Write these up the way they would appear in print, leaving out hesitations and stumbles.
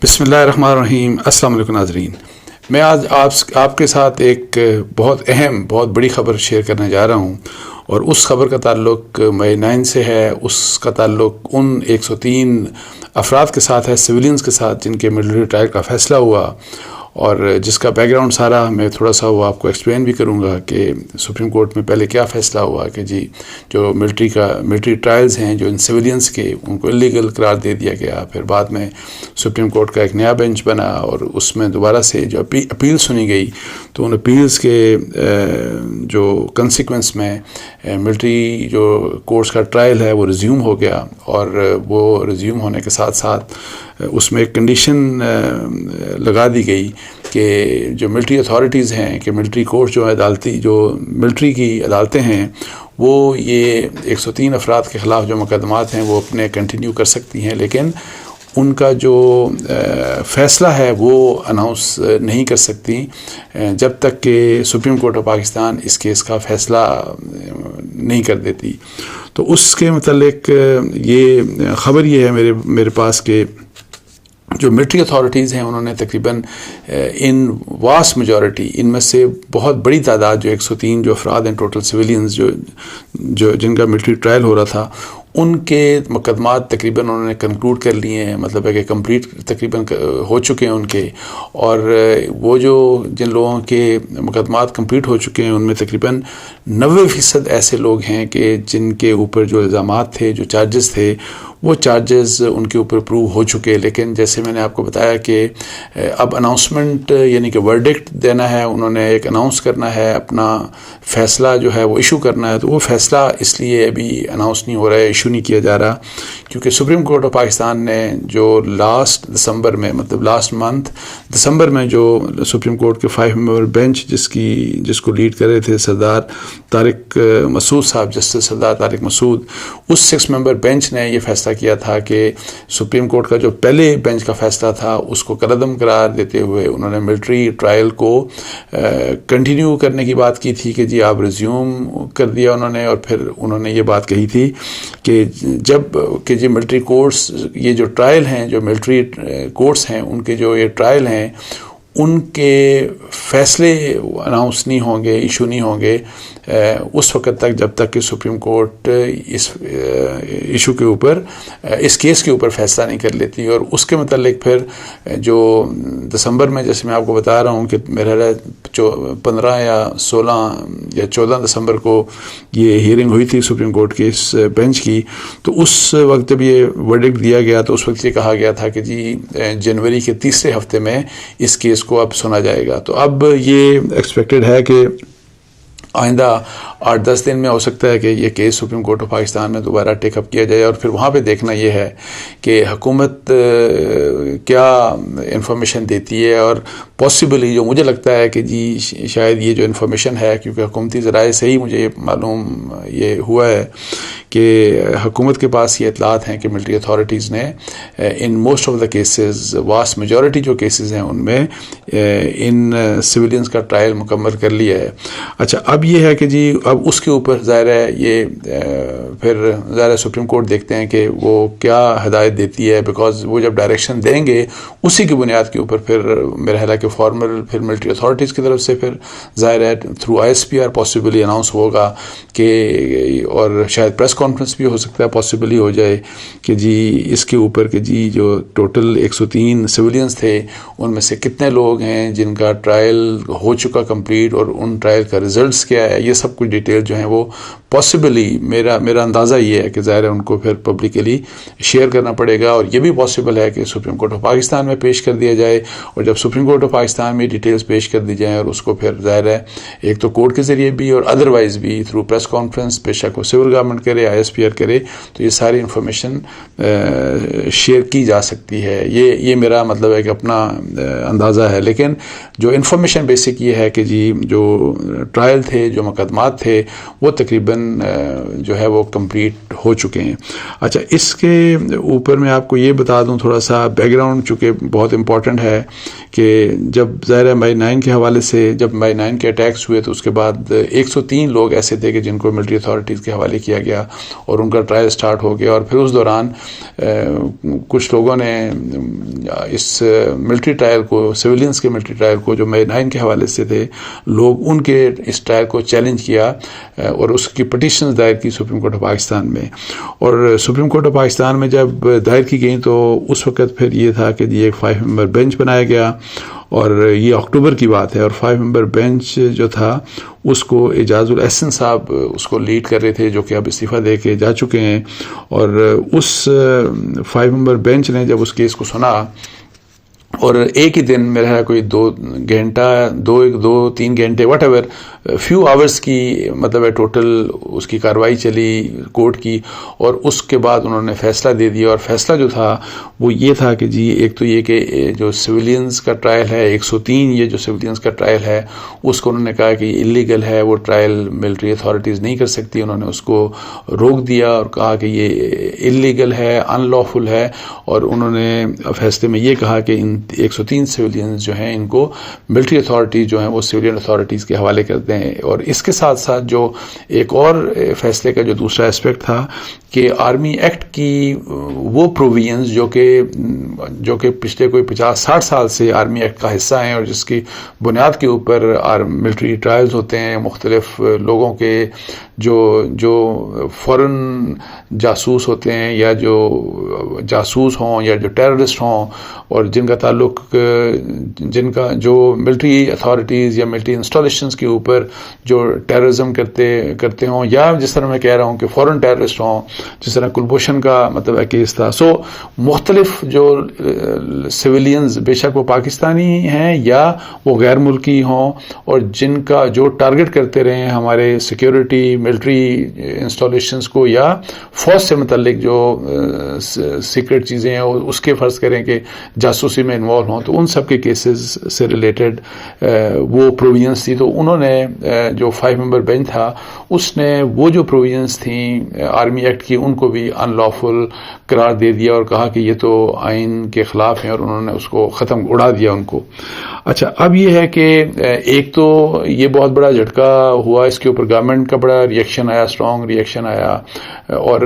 بسم اللہ الرحمن الرحیم۔ السلام علیکم ناظرین، میں آج آپ کے ساتھ ایک بہت اہم بہت بڑی خبر شیئر کرنے جا رہا ہوں، اور اس خبر کا تعلق مئی 9 سے ہے۔ اس کا تعلق ان 103 افراد کے ساتھ ہے، سویلینز کے ساتھ، جن کے ملٹری ٹرائل کا فیصلہ ہوا، اور جس کا بیک گراؤنڈ سارا میں تھوڑا سا وہ آپ کو ایکسپلین بھی کروں گا کہ سپریم کورٹ میں پہلے کیا فیصلہ ہوا کہ جی جو ملٹری ٹرائلز ہیں جو ان سویلینز کے، ان کو اللیگل قرار دے دیا گیا۔ پھر بعد میں سپریم کورٹ کا ایک نیا بینچ بنا، اور اس میں دوبارہ سے جو اپیل سنی گئی، تو ان اپیلز کے جو کنسیکوینس میں ملٹری جو کورٹس کا ٹرائل ہے وہ ریزیوم ہو گیا، اور وہ ریزیوم ہونے کے ساتھ ساتھ اس میں ایک کنڈیشن لگا دی گئی کہ جو ملٹری اتھارٹیز ہیں، کہ ملٹری کورٹ جو ملٹری کی عدالتیں ہیں، وہ یہ 103 افراد کے خلاف جو مقدمات ہیں وہ اپنے کنٹینیو کر سکتی ہیں، لیکن ان کا جو فیصلہ ہے وہ اناؤنس نہیں کر سکتی جب تک کہ سپریم کورٹ آف پاکستان اس کیس کا فیصلہ نہیں کر دیتی۔ تو اس کے متعلق یہ خبر یہ ہے میرے پاس کہ جو ملٹری اتھارٹیز ہیں انہوں نے تقریباً ان واسٹ میجورٹی، ان میں سے بہت بڑی تعداد جو 103 جو افراد ہیں ٹوٹل سویلینز جو جن کا ملٹری ٹرائل ہو رہا تھا، ان کے مقدمات تقریباً انہوں نے کنکلوڈ کر لیے ہیں، مطلب ہے کہ کمپلیٹ تقریباً ہو چکے ہیں ان کے، اور وہ جن لوگوں کے مقدمات کمپلیٹ ہو چکے ہیں ان میں تقریباً 90% ایسے لوگ ہیں کہ جن کے اوپر جو الزامات تھے، جو چارجز تھے، وہ چارجز ان کے اوپر پروو ہو چکے۔ لیکن جیسے میں نے آپ کو بتایا کہ اب اناؤنسمنٹ یعنی کہ ورڈکٹ دینا ہے، انہوں نے ایک اناؤنس کرنا ہے، اپنا فیصلہ جو ہے وہ ایشو کرنا ہے۔ تو وہ فیصلہ اس لیے ابھی اناؤنس نہیں ہو رہا ہے، ایشو نہیں کیا جا رہا، کیونکہ سپریم کورٹ آف پاکستان نے جو لاسٹ دسمبر میں، مطلب لاسٹ منتھ دسمبر میں، جو سپریم کورٹ کے 5 ممبر بینچ جس کو لیڈ کر رہے تھے سردار طارق مسعود صاحب، جسٹس سردار طارق مسعود، اس 6 ممبر بینچ نے یہ فیصلہ کیا تھا کہ سپریم کورٹ کا جو پہلے بینچ کا فیصلہ تھا اس کو کالعدم قرار دیتے ہوئے انہوں نے ملٹری ٹرائل کو کنٹینیو کرنے کی بات کی تھی کہ جی آپ ریزیوم کر دیا انہوں نے، اور پھر انہوں نے یہ بات کہی تھی کہ جی ملٹری کورٹس، یہ جو ٹرائل ہیں، جو ملٹری کورٹس ہیں، ان کے جو یہ ٹرائل ہیں، ان کے فیصلے اناؤنس نہیں ہوں گے، ایشو نہیں ہوں گے اس وقت تک جب تک کہ سپریم کورٹ اس ایشو کے اوپر، اس کیس کے اوپر فیصلہ نہیں کر لیتی۔ اور اس کے متعلق پھر جو دسمبر میں، جیسے میں آپ کو بتا رہا ہوں کہ میرا 15 یا 16 یا 14 دسمبر کو یہ ہیئرنگ ہوئی تھی سپریم کورٹ کے اس بینچ کی، تو اس وقت جب یہ ورڈکٹ دیا گیا تو اس وقت یہ کہا گیا تھا کہ جی جنوری کے تیسرے ہفتے میں اس کیس کو اب سنا جائے گا۔ تو اب یہ ایکسپیکٹڈ ہے کہ آئندہ 8-10 دن میں ہو سکتا ہے کہ یہ case supreme Court of Pakistan میں دوبارہ ٹیک اپ کیا جائے، اور پھر وہاں پہ دیکھنا یہ ہے کہ حکومت کیا انفارمیشن دیتی ہے، اور پاسبلی جو مجھے لگتا ہے کہ جی شاید یہ جو انفارمیشن ہے، کیونکہ حکومتی ذرائع سے ہی مجھے یہ ہوا ہے کہ حکومت کے پاس یہ اطلاعات ہیں کہ ملٹری اتھارٹیز نے in most of the cases, vast majority جو کیسز ہیں ان میں ان سویلینز کا ٹرائل مکمل کر لیا ہے۔ اچھا، اب یہ ہے کہ جی اب اس کے اوپر ظاہر ہے یہ پھر ظاہر سپریم کورٹ دیکھتے ہیں کہ وہ کیا ہدایت دیتی ہے، بیکاز وہ جب ڈائریکشن دیں گے اسی کی بنیاد کے اوپر پھر میرا خیال ہے کہ فارمل پھر ملٹری اتھارٹیز کی طرف سے پھر ظاہر ہے تھرو ISPR پاسبلی اناؤنس ہوگا کہ، اور شاید پریس کانفرنس بھی ہو سکتا ہے، پاسبلی ہو جائے کہ جی اس کے اوپر کہ جی جو ٹوٹل 103 سویلینز تھے ان میں سے کتنے لوگ ہیں جن کا ٹرائل ہو چکا کمپلیٹ، اور ان ٹرائل کا ریزلٹس کیا ہے، یہ سب کچھ ڈیٹیل جو ہیں وہ پاسبلی میرا اندازہ یہ ہے کہ ظاہر ہے ان کو پھر پبلکلی شیئر کرنا پڑے گا، اور یہ بھی پاسبل ہے کہ سپریم کورٹ آف پاکستان میں پیش کر دیا جائے، اور جب سپریم کورٹ آف پاکستان میں ڈیٹیلز پیش کر دی جائیں اور اس کو پھر ظاہر ہے ایک تو کورٹ کے ذریعے بھی اور ادروائز بھی تھرو پریس کانفرنس، بے شک وہ سول گورنمنٹ کرے، ISPR کرے، تو یہ ساری انفارمیشن شیئر کی جا سکتی ہے۔ یہ میرا مطلب ہے کہ اپنا اندازہ ہے، لیکن جو انفارمیشن بیسک یہ ہے کہ جی جو ٹرائل تھے، جو مقدمات تھے، تھے وہ تقریباً جو ہے وہ کمپلیٹ ہو چکے ہیں. اچھا اس کے اوپر میں آپ کو یہ بتا دوں تھوڑا سا بیک گراؤنڈ چونکہ بہت امپورٹنٹ ہے کہ جب ظاہر ہے مئی 9 کے حوالے سے جب مئی 9 کے اٹیکس ہوئے تو اس کے بعد 103 لوگ ایسے تھے کہ جن کو ملٹری اتھارٹیز کے حوالے کیا گیا اور ان کا ٹرائل سٹارٹ ہو گیا. اور پھر اس دوران کچھ لوگوں نے اس ملٹری ٹرائل کو سویلینز کے ملٹری ٹرائل کو جو مئی 9 کے حوالے سے تھے لوگ ان کے اس ٹرائل کو چیلنج کیا اور اس کی پٹیشنز دائر کی سپریم کورٹ آف پاکستان میں. اور سپریم کورٹ آف پاکستان میں جب دائر کی گئیں تو اس وقت پھر یہ تھا کہ ایک 5 ممبر بینچ بنایا گیا اور یہ اکتوبر کی بات ہے. اور 5 ممبر بینچ جو تھا اس کو اعجاز الاحسن صاحب اس کو لیڈ کر رہے تھے جو کہ اب استعفیٰ دے کے جا چکے ہیں. اور اس 5 ممبر بینچ نے جب اس کیس کو سنا اور ایک ہی دن میرا کوئی 2 گھنٹہ 2-3 گھنٹے واٹ ایور فیو آورس کی مطلب ہے ٹوٹل اس کی کارروائی چلی کورٹ کی اور اس کے بعد انہوں نے فیصلہ دے دیا. اور فیصلہ جو تھا وہ یہ تھا کہ جی ایک تو یہ کہ جو سویلینز کا ٹرائل ہے 103 یہ جو سویلینز کا ٹرائل ہے اس کو انہوں نے کہا کہ انلیگل ہے, وہ ٹرائل ملٹری اتھارٹیز نہیں کر سکتی. انہوں نے اس کو روک دیا اور کہا کہ یہ انلیگل ہے, ان لافل ہے. اور انہوں نے فیصلے میں یہ کہا کہ ان 103 سویلینز جو ہیں ان کو ملٹری اتھارٹیز جو ہیں وہ سویلین اتھارٹیز کے حوالے کر دیں. اور اس کے ساتھ ساتھ جو ایک اور فیصلے کا جو دوسرا اسپیکٹ تھا کہ آرمی ایکٹ کی وہ پروویژنز جو کہ پچھلے کوئی 50-60 سال سے آرمی ایکٹ کا حصہ ہیں اور جس کی بنیاد کے اوپر ملٹری ٹرائلز ہوتے ہیں مختلف لوگوں کے جو فورن جاسوس ہوتے ہیں یا جو جاسوس ہوں یا جو ٹیررسٹ ہوں اور جن کا تعلق جن کا جو ملٹری اتھارٹیز یا ملٹری انسٹالیشنز کے اوپر جو ٹیررزم کرتے ہوں یا جس طرح میں کہہ رہا ہوں کہ فورن ٹیررسٹ ہوں جس طرح کلبھوشن کا مطلب کیس تھا. سو مختلف جو سویلینز بے شک وہ پاکستانی ہیں یا وہ غیر ملکی ہوں اور جن کا جو ٹارگٹ کرتے رہے ہیں ہمارے سیکیورٹی ملٹری انسٹالیشنز کو یا فوج سے متعلق جو سیکرٹ چیزیں ہیں اس کے فرض کریں کہ جاسوسی میں انوالو ہوں تو ان سب کے کیسز سے ریلیٹڈ وہ پروویژنس تھی. تو انہوں نے جو 5 ممبر بینچ تھا اس نے وہ جو پروویژنس تھیں آرمی ایکٹ کی ان کو بھی ان لافل قرار دے دیا اور کہا کہ یہ تو آئین کے خلاف ہیں اور انہوں نے اس کو ختم اڑا دیا ان کو. اچھا اب یہ ہے کہ ایک تو یہ بہت بڑا جھٹکا ہوا, اس کے اوپر گورنمنٹ کا بڑا ریئیکشن آیا, اسٹرانگ ریئیکشن آیا اور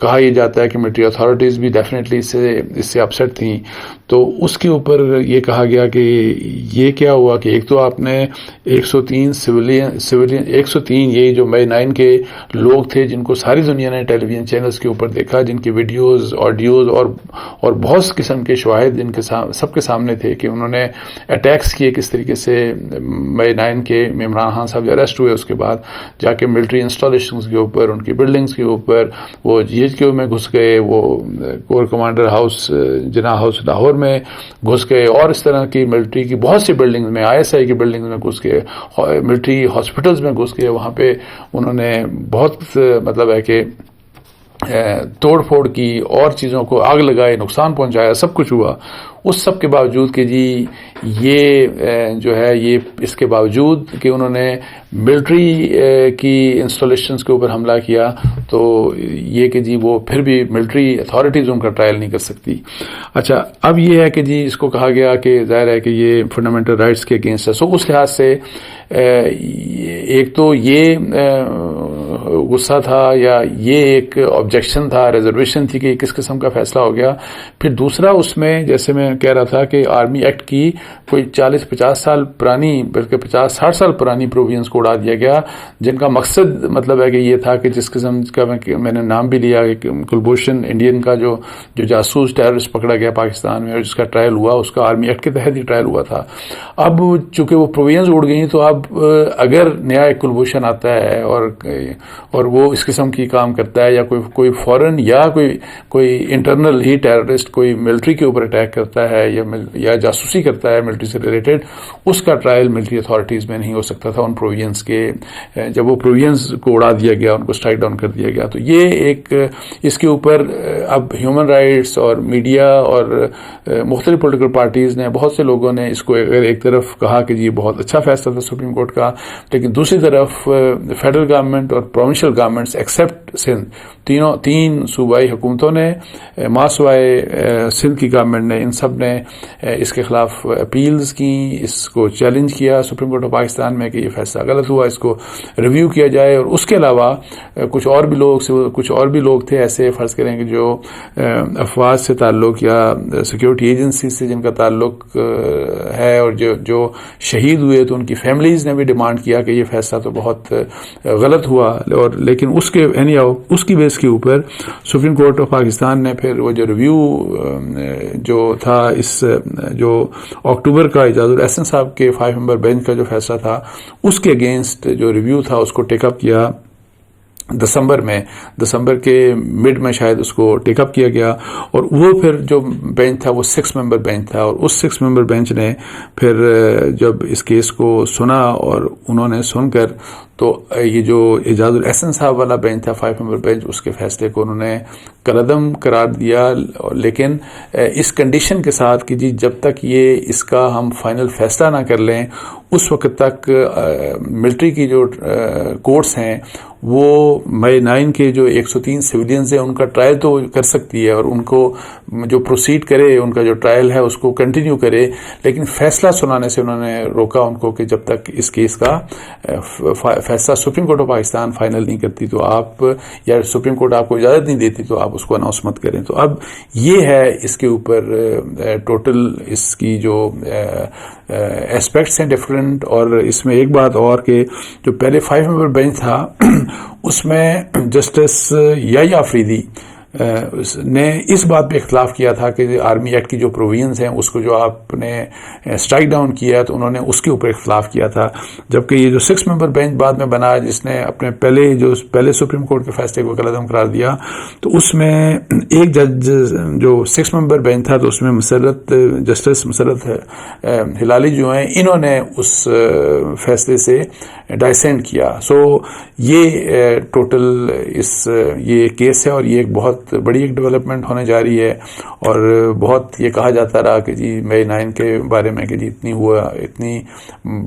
کہا یہ جاتا ہے کہ ملٹری اتھارٹیز بھی ڈیفینیٹلی اس سے اپسیٹ تھیں. تو اس کے اوپر یہ کہا گیا کہ یہ کیا ہوا کہ ایک تو آپ نے 103 یہ جو مئی 9 کے لوگ تھے جن کو ساری دنیا نے ٹیلی ویژن چینلز کے اوپر دیکھا, جن کی ویڈیوز آڈیوز اور بہت قسم کے شواہد جن کے سب کے سامنے تھے کہ انہوں نے اٹیکس کیے کس طریقے سے. مئی 9 کے عمران خان صاحب جو اریسٹ ہوئے اس کے بعد جا کے ملٹری انسٹالیشنز کے اوپر ان کی بلڈنگز کے اوپر وہ GHQ میں گھس گئے, وہ کور کمانڈر ہاؤس جناح ہاؤس لاہور میں گھس گئے اور اس طرح کی ملٹری کی بہت سی بلڈنگز میں ISI کی بلڈنگز میں گھس گئے, ملٹری ہاسپٹلز میں گھس گئے. وہاں پہ انہوں نے بہت مطلب ہے کہ توڑ پھوڑ کی اور چیزوں کو آگ لگائے, نقصان پہنچایا, سب کچھ ہوا. اس سب کے باوجود کہ جی یہ جو ہے یہ اس کے باوجود کہ انہوں نے ملٹری کی انسٹالیشنز کے اوپر حملہ کیا تو یہ کہ جی وہ پھر بھی ملٹری اتھارٹیز ان کا ٹرائل نہیں کر سکتی. اچھا اب یہ ہے کہ جی اس کو کہا گیا کہ ظاہر ہے کہ یہ فنڈامنٹل رائٹس کے اگینسٹ ہے. سو اس لحاظ سے ایک تو یہ غصہ تھا یا یہ ایک آبجیکشن تھا, ریزرویشن تھی کہ کس قسم کا فیصلہ ہو گیا. پھر دوسرا اس میں جیسے میں کہہ رہا تھا کہ آرمی ایکٹ کی کوئی 40-50 سال پرانی بلکہ 50-60 سال پرانی پروویژنس کو اڑا دیا گیا جن کا مقصد مطلب ہے کہ یہ تھا کہ جس قسم کا میں نے نام بھی لیا کہ کلبھوشن انڈین کا جو جاسوس ٹیررسٹ پکڑا گیا پاکستان میں اور جس کا ٹرائل ہوا اس کا آرمی ایکٹ کے تحت ہی ٹرائل ہوا تھا. اب چونکہ وہ پروویژنس اڑ گئی تو اب اگر نیا ایک کلبھوشن آتا ہے اور وہ اس قسم کی کام کرتا ہے یا کوئی فورن یا کوئی انٹرنل ہی ٹیررسٹ کوئی ملٹری کے اوپر اٹیک کرتا کرتا ہے یا جاسوسی کرتا ہے ملٹری سے ریلیٹڈ، اس کا ٹرائل ملٹری اتھارٹیز میں نہیں ہو سکتا تھا ان پروویژنس کے. جب وہ پروویژنس کو اڑا دیا گیا، ان کو اسٹرائک ڈاؤن کر دیا گیا، تو یہ ایک اس کے اوپر اب ہیومن رائٹس اور میڈیا اور مختلف پولیٹیکل پارٹیز نے، بہت سے لوگوں نے اس کو ایک طرف کہا کہ جی بہت اچھا فیصلہ تھا سپریم کورٹ کا، لیکن دوسری طرف فیڈرل گورنمنٹ اور پروونشل گورنمنٹس ایکسیپٹ سندھ، تین صوبائی حکومتوں نے، ماں سوائے سندھ کی گورنمنٹ نے، ان سب نے اس کے خلاف اپیلز کی، اس کو چیلنج کیا سپریم کورٹ آف پاکستان میں کہ یہ فیصلہ غلط ہوا، اس کو ریویو کیا جائے. اور اس کے علاوہ کچھ اور بھی لوگ تھے ایسے، فرض کریں کہ جو افواج سے تعلق یا سیکیورٹی ایجنسی سے جن کا تعلق ہے، اور جو شہید ہوئے، تو ان کی فیملیز نے بھی ڈیمانڈ کیا کہ یہ فیصلہ تو بہت غلط ہوا. اور لیکن اس کی بیس کے اوپر سپریم کورٹ آف پاکستان نے پھر وہ جو ریویو جو تھا، اس جو اکتوبر کا اعجاز الاحسن صاحب کے 5 ممبر بینچ کا جو فیصلہ تھا، اس کے اگینسٹ جو ریویو تھا اس کو ٹیک اپ کیا. دسمبر کے مڈ میں شاید اس کو ٹیک اپ کیا گیا، اور وہ پھر جو بینچ تھا وہ 6 ممبر بینچ تھا. اور اس 6 ممبر بینچ نے پھر جب اس کیس کو سنا، اور انہوں نے سن کر تو یہ جو اعجاز الاحسن صاحب والا بینچ تھا 5 ممبر بینچ، اس کے فیصلے کو انہوں نے کالعدم قرار دیا، لیکن اس کنڈیشن کے ساتھ کہ جی جب تک یہ اس کا ہم فائنل فیصلہ نہ کر لیں، اس وقت تک ملٹری کی جو کورٹس ہیں وہ مئی 9 کے جو 103 سویلینز ہیں ان کا ٹرائل تو کر سکتی ہے، اور ان کو جو پروسیڈ کرے، ان کا جو ٹرائل ہے اس کو کنٹینیو کرے، لیکن فیصلہ سنانے سے انہوں نے روکا ان کو کہ جب تک اس کیس کا فیصلہ supreme Court of Pakistan final نہیں کرتی تو آپ، یا سپریم کورٹ آپ کو اجازت نہیں دیتی تو آپ اس کو اناؤنس مت کریں. تو اب یہ ہے اس کے اوپر ٹوٹل اس کی جو ایسپیکٹس ہیں ڈفرینٹ. اور اس میں ایک بات اور کہ جو پہلے 5 ممبر بینچ تھا اس میں جسٹس یحییٰ آفریدی نے اس بات پہ اختلاف کیا تھا کہ آرمی ایکٹ کی جو پروویژنز ہیں اس کو جو آپ نے اسٹرائک ڈاؤن کیا، تو انہوں نے اس کے اوپر اختلاف کیا تھا. جبکہ یہ جو 6 ممبر بینچ بعد میں بنا، جس نے اپنے پہلے سپریم کورٹ کے فیصلے کو کالعدم قرار دیا، تو اس میں ایک جج جو 6 ممبر بینچ تھا، تو اس میں جسٹس مسرت ہلالی جو ہیں، انہوں نے اس فیصلے سے ڈائسینٹ کیا. سو یہ ٹوٹل یہ کیس ہے، اور یہ ایک بہت بڑی ایک ڈیولپمنٹ ہونے جا رہی ہے. اور بہت یہ کہا جاتا رہا کہ جی مئی 9 کے بارے میں کہ جی اتنی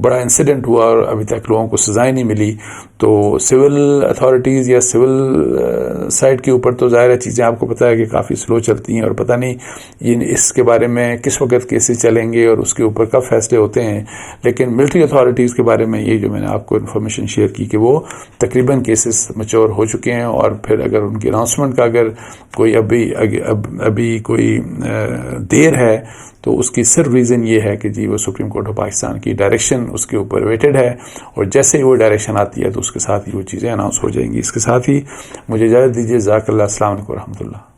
بڑا انسیڈنٹ ہوا اور ابھی تک لوگوں کو سزائیں نہیں ملی. تو سول اتھارٹیز یا سول سائڈ کے اوپر تو ظاہر ہے چیزیں آپ کو پتہ ہے کہ کافی سلو چلتی ہیں، اور پتہ نہیں اس کے بارے میں کس وقت کیسز چلیں گے اور اس کے اوپر کب فیصلے ہوتے ہیں. لیکن ملٹری اتھارٹیز کے بارے میں یہ جو میں نے آپ کو انفارمیشن شیئر کی کہ وہ تقریباً کیسز میچور ہو چکے ہیں. اور پھر اگر ان کی اناؤنسمنٹ کا اگر کوئی ابھی کوئی دیر ہے تو اس کی صرف ریزن یہ ہے کہ جی وہ سپریم کورٹ آف پاکستان کی ڈائریکشن اس کے اوپر ویٹڈ ہے، اور جیسے ہی وہ ڈائریکشن آتی ہے تو اس کے ساتھ ہی وہ چیزیں اناؤنس ہو جائیں گی. اس کے ساتھ ہی مجھے اجازت دیجیے. جزاک اللہ. السلام علیکم و رحمۃ اللہ.